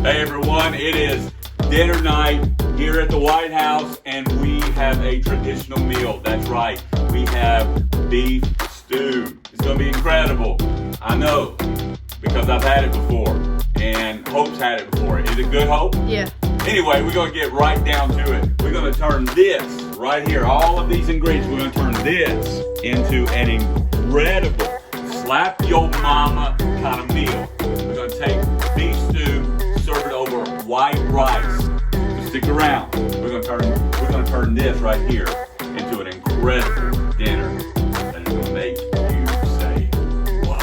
Hey everyone, it is dinner night here at the White House and we have a traditional meal. That's right, we have beef stew. It's gonna be incredible. I know, because I've had it before and Hope's had it before. Is it good, Hope? Yeah. Anyway, we're gonna get right down to it. We're gonna turn this right here, all of these ingredients, we're gonna turn this into an incredible slap your mama kind of meal. We're gonna take beef stew, serve it over white rice. So stick around. We're gonna turn this right here into an incredible dinner that is gonna make you say, wow.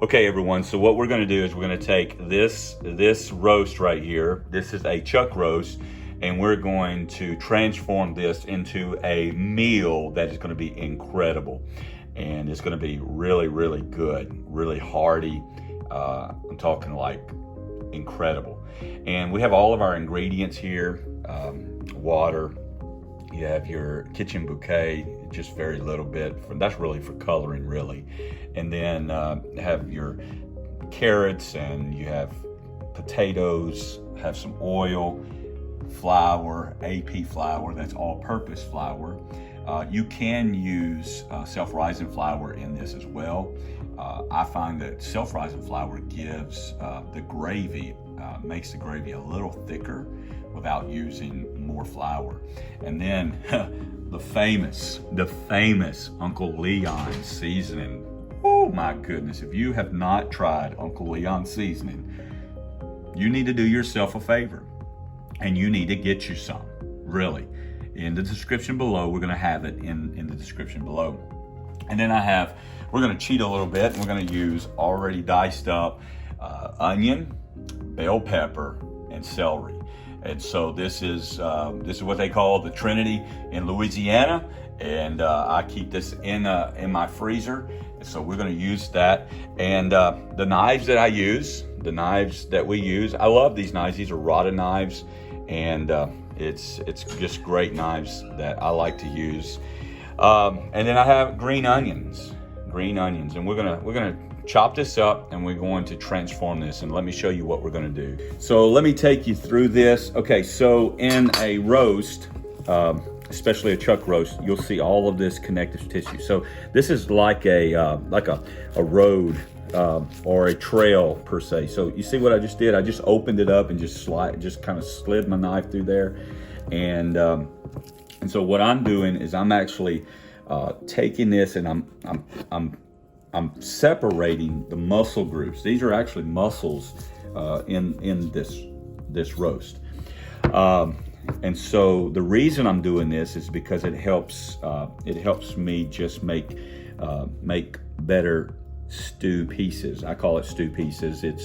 Okay everyone, so what we're going to do is we're going to take this roast right here. This is a chuck roast, and we're going to transform this into a meal that is going to be incredible. And it's going to be really, really good, really hearty. I'm talking like incredible. And we have all of our ingredients here. Water. You have your kitchen bouquet, just very little bit. That's really for coloring, really. And then have your carrots, and you have potatoes, have some oil, flour, AP flour, that's all-purpose flour. You can use self-rising flour in this as well. I find that self-rising flour gives the gravy, makes the gravy a little thicker without using more flour. And then the famous Uncle Leon's seasoning. Oh my goodness, if you have not tried Uncle Leon's seasoning, you need to do yourself a favor and you need to get you some, really. In the description below, we're gonna have it in the description below. And then we're gonna cheat a little bit. We're gonna use already diced up onion, bell pepper, and celery. And so this is what they call the Trinity in Louisiana, and I keep this in my freezer. So we're going to use that. And the knives that I use, the knives that we use, I love these knives. These are Rada knives, and it's just great knives that I like to use. And then I have green onions, and we're gonna chop this up, and we're going to transform this, and let me show you what we're going to do. So let me take you through this. Okay, so in a roast, especially a chuck roast, you'll see all of this connective tissue. So this is like a road or a trail per se. So you see what I just did? I just opened it up and just kind of slid my knife through there, and so what I'm doing is I'm actually taking this, and I'm separating the muscle groups. These are actually muscles in this roast. And so the reason I'm doing this is because it helps me just make better stew pieces. I call it stew pieces. It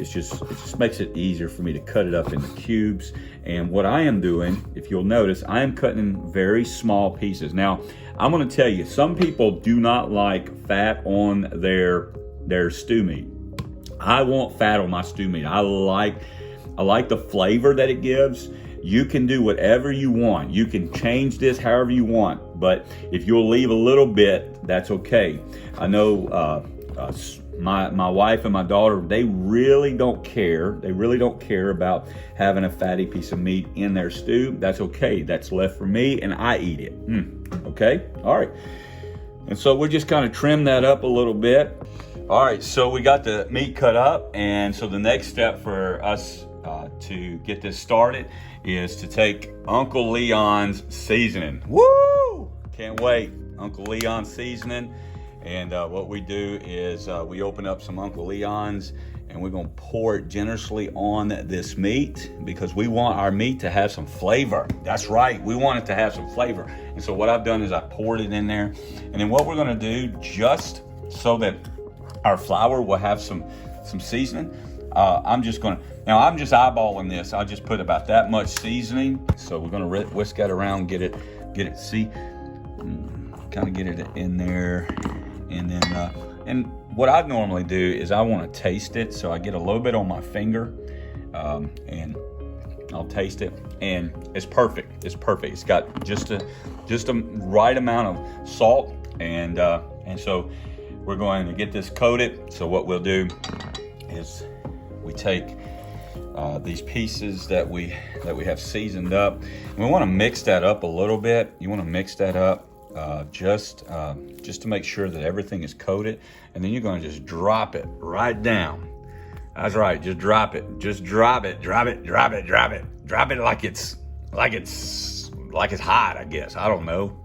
just makes it easier for me to cut it up into cubes. And what I am doing, if you'll notice, I am cutting very small pieces. Now, I'm going to tell you, some people do not like fat on their stew meat. I want fat on my stew meat. I like the flavor that it gives. You can do whatever you want. You can change this however you want, but if you'll leave a little bit, that's okay. I know my wife and my daughter, they really don't care. They really don't care about having a fatty piece of meat in their stew. That's okay. That's left for me, and I eat it. Okay? All right. And so we'll just kind of trim that up a little bit. All right, so we got the meat cut up, and so the next step for us to get this started is to take Uncle Leon's seasoning. Woo! Can't wait. Uncle Leon's seasoning. And what we do is we open up some Uncle Leon's, and we're gonna pour it generously on this meat because we want our meat to have some flavor. That's right, we want it to have some flavor. And so what I've done is I poured it in there. And then what we're gonna do, just so that our flour will have some seasoning, I'm just eyeballing this. I'll just put about that much seasoning. So we're gonna whisk that around, get it, see, kind of get it in there. And then, and what I normally do is I want to taste it, so I get a little bit on my finger, and I'll taste it, and it's perfect. It's perfect. It's got just a right amount of salt, and so we're going to get this coated. So what we'll do is we take these pieces that we have seasoned up, and we want to mix that up a little bit. You want to mix that up just to make sure that everything is coated, and then you're going to just drop it right down. That's right, just drop it. Just drop it, drop it, drop it, drop it. Drop it like it's hot, I guess. I don't know.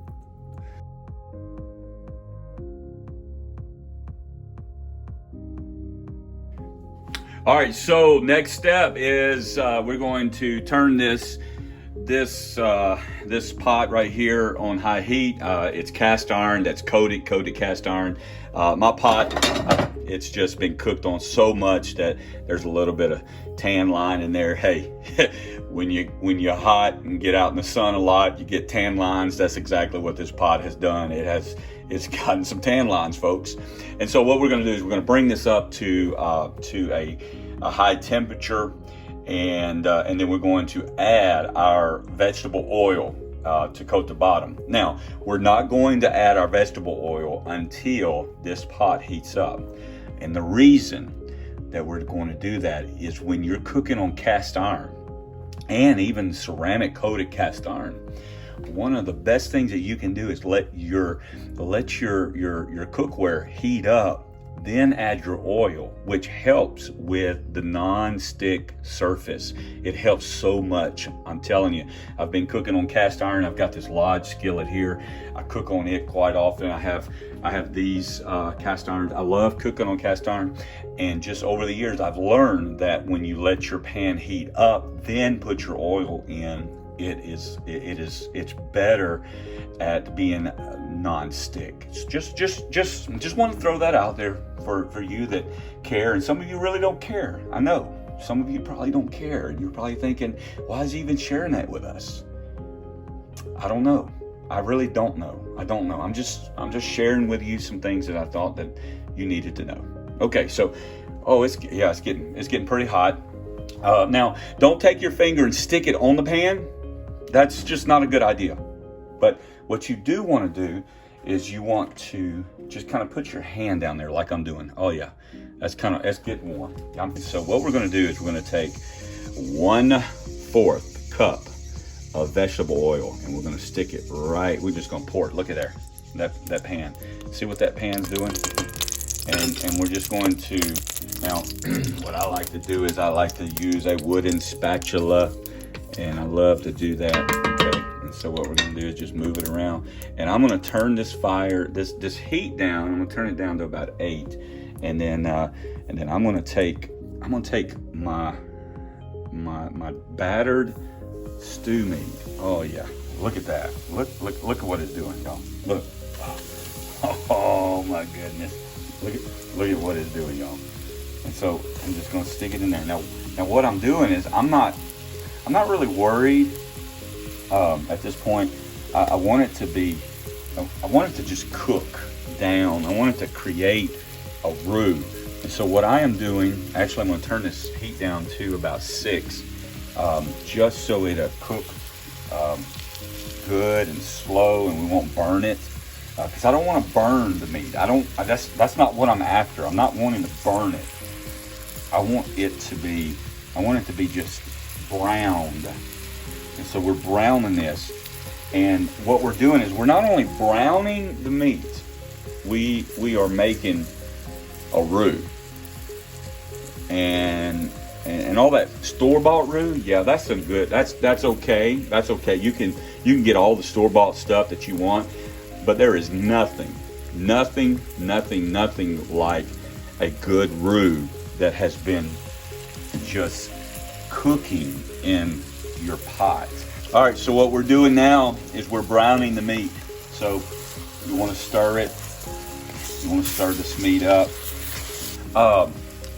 All right, so next step is we're going to turn this pot right here on high heat. It's cast iron that's coated cast iron. My pot, it's just been cooked on so much that there's a little bit of tan line in there. Hey, when you're hot and get out in the sun a lot, you get tan lines. That's exactly what this pot has done. It's gotten some tan lines, folks. And so what we're going to do is we're going to bring this up to a high temperature, and then we're going to add our vegetable oil to coat the bottom. Now, we're not going to add our vegetable oil until this pot heats up. And the reason that we're going to do that is when you're cooking on cast iron and even ceramic coated cast iron, one of the best things that you can do is let your cookware heat up, then add your oil, which helps with the non-stick surface. It helps so much. I'm telling you, I've been cooking on cast iron. I've got this Lodge skillet here. I cook on it quite often. I have these cast irons. I love cooking on cast iron, and just over the years, I've learned that when you let your pan heat up, then put your oil in, it's better at being non-stick. It's just want to throw that out there for you that care, and some of you really don't care. I know some of you probably don't care, and you're probably thinking, why is he even sharing that with us? I don't know. I really don't know. I don't know. I'm just sharing with you some things that I thought that you needed to know. Okay, so it's getting pretty hot. Now, don't take your finger and stick it on the pan. That's just not a good idea. But what you do want to do is you want to just kind of put your hand down there like I'm doing. Oh yeah, that's getting warm. So what we're going to do is we're going to take 1/4 cup of vegetable oil, and we're going to stick it right. We're just going to pour it. Look at there, that pan. See what that pan's doing? And we're just going to, now what I like to do is I like to use a wooden spatula, and I love to do that. Okay, and so what we're going to do is just move it around, and I'm going to turn this heat down. I'm going to turn it down to about 8, and then I'm going to take my battered stew meat. Oh yeah, look at that. Look at what it's doing, y'all. Look. Oh my goodness. Look at what it's doing, y'all. And so I'm just going to stick it in there. Now what I'm doing is I'm not really worried at this point. I want it to just cook down. I want it to create a roux. And so what I am doing, actually I'm going to turn this heat down to about 6, just so it'll cook good and slow, and we won't burn it. Because I don't want to burn the meat. That's not what I'm after. I'm not wanting to burn it. I want it to be just browned. And so we're browning this. And what we're doing is we're not only browning the meat, we are making a roux. And all that store-bought roux, yeah, that's okay. That's okay. You can get all the store-bought stuff that you want. But there is nothing like a good roux that has been just cooking in your pot. All right, so what we're doing now is we're browning the meat. So you want to stir it. You want to stir this meat up.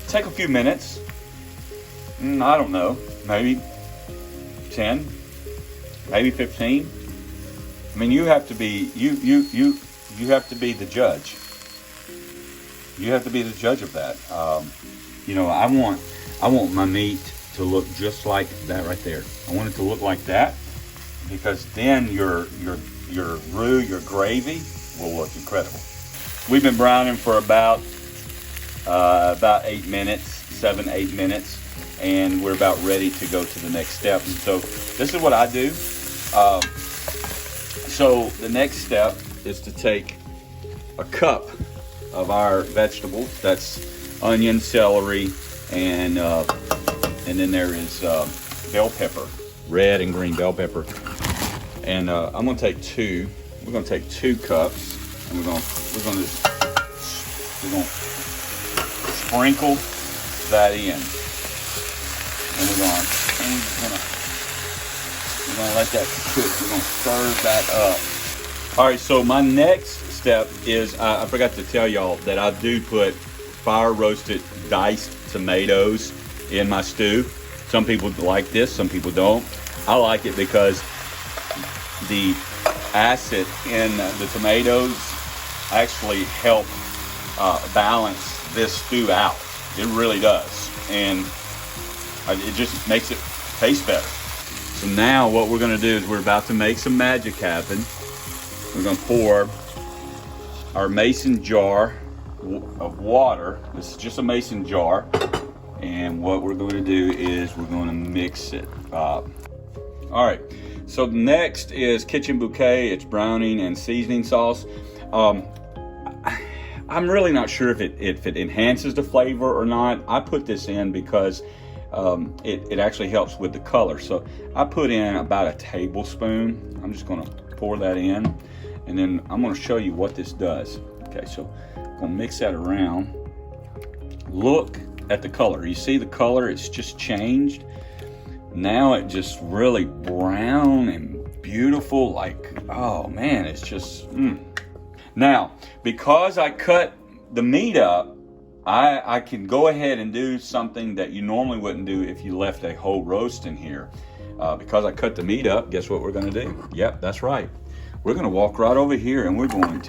Take a few minutes. I don't know, maybe 10, maybe 15. I mean, you have to be the judge. You have to be the judge of that. You know, I want my meat to look just like that right there. I want it to look like that, because then your roux, your gravy will look incredible. We've been browning for about 8 minutes, 7-8 minutes, and we're about ready to go to the next step. And so this is what I do. So the next step is to take a cup of our vegetables. That's onion, celery, and then there is bell pepper, red and green bell pepper. And I'm gonna take two. We're gonna take 2 cups, and we're gonna sprinkle that in, and we're gonna let that cook. We're gonna stir that up. All right. So my next step is I forgot to tell y'all that I do put fire roasted diced tomatoes in my stew. Some people like this, some people don't. I like it because the acid in the tomatoes actually help balance this stew out. It really does, and it just makes it taste better. So now what we're going to do is we're about to make some magic happen. We're going to pour our mason jar of water. This is just a mason jar, and what we're going to do is we're going to mix it up. All right, so next is Kitchen Bouquet. It's browning and seasoning sauce. I'm really not sure if it enhances the flavor or not. I put this in because it actually helps with the color. So I put in about a tablespoon. I'm just gonna pour that in, and then I'm gonna show you what this does. Okay, so I'm gonna mix that around. Look at the color. You see the color, it's just changed. Now it just really brown and beautiful, like, oh man, it's just, Now, because I cut the meat up, I can go ahead and do something that you normally wouldn't do if you left a whole roast in here. Because I cut the meat up, guess what we're gonna do? Yep, that's right. We're gonna walk right over here, and we're gonna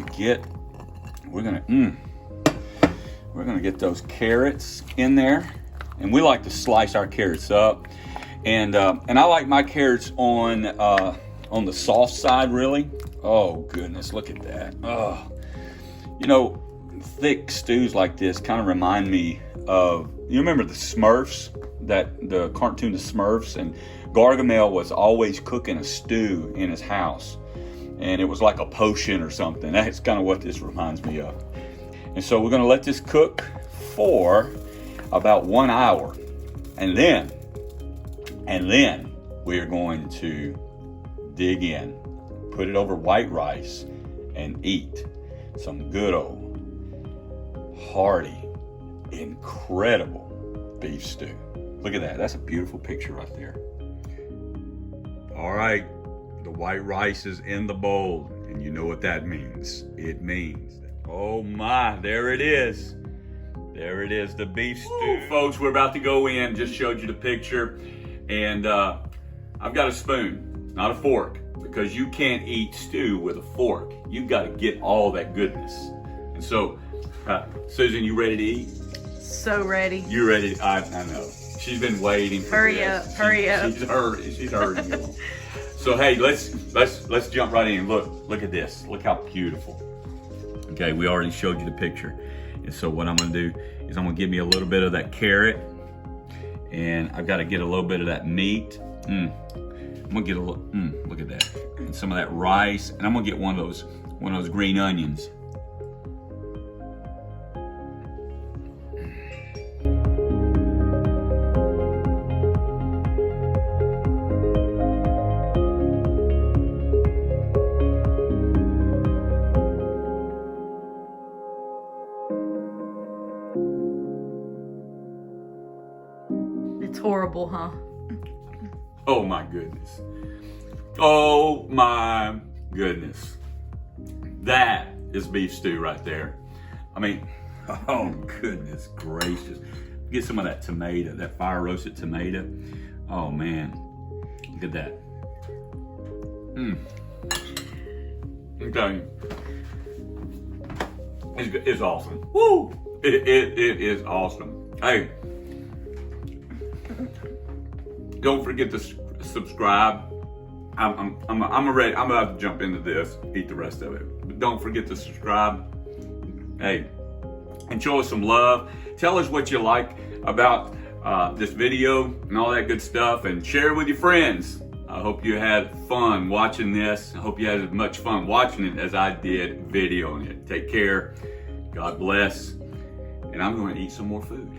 get those carrots in there. And we like to slice our carrots up. And I like my carrots on the soft side, really. Oh goodness, look at that. Oh, you know, thick stews like this kind of remind me of, you remember the Smurfs, the cartoon The Smurfs, and Gargamel was always cooking a stew in his house, and it was like a potion or something. That's kind of what this reminds me of. And so we're going to let this cook for about 1 hour, and then we're going to dig in, put it over white rice, and eat some good old, hearty, incredible beef stew. Look at that. That's a beautiful picture right there. All right, the white rice is in the bowl, and you know what that means. It means that, oh my, there it is. There it is, the beef stew. Ooh, folks, we're about to go in. Just showed you the picture. And I've got a spoon, not a fork, because you can't eat stew with a fork. You've got to get all that goodness. And so, Susan, you ready to eat? So ready. You ready? I know. She's been waiting for this. Hurry up. She's hurrying. So hey, let's jump right in. Look at this. Look how beautiful. Okay, we already showed you the picture. And so what I'm gonna do is I'm gonna give me a little bit of that carrot, and I've got to get a little bit of that meat. I'm gonna get a little. Look at that, and some of that rice, and I'm gonna get one of those green onions. It's horrible, huh? Oh my goodness. Oh my goodness. That is beef stew right there. I mean, oh goodness gracious. Get some of that tomato, that fire roasted tomato. Oh man, look at that. I'm telling you, it's awesome. Woo! It is awesome. Hey, don't forget to subscribe. I'm ready. I'm about to jump into this, eat the rest of it. But don't forget to subscribe. Hey, and show us some love. Tell us what you like about this video and all that good stuff, and share it with your friends. I hope you had fun watching this. I hope you had as much fun watching it as I did videoing it. Take care. God bless. And I'm going to eat some more food.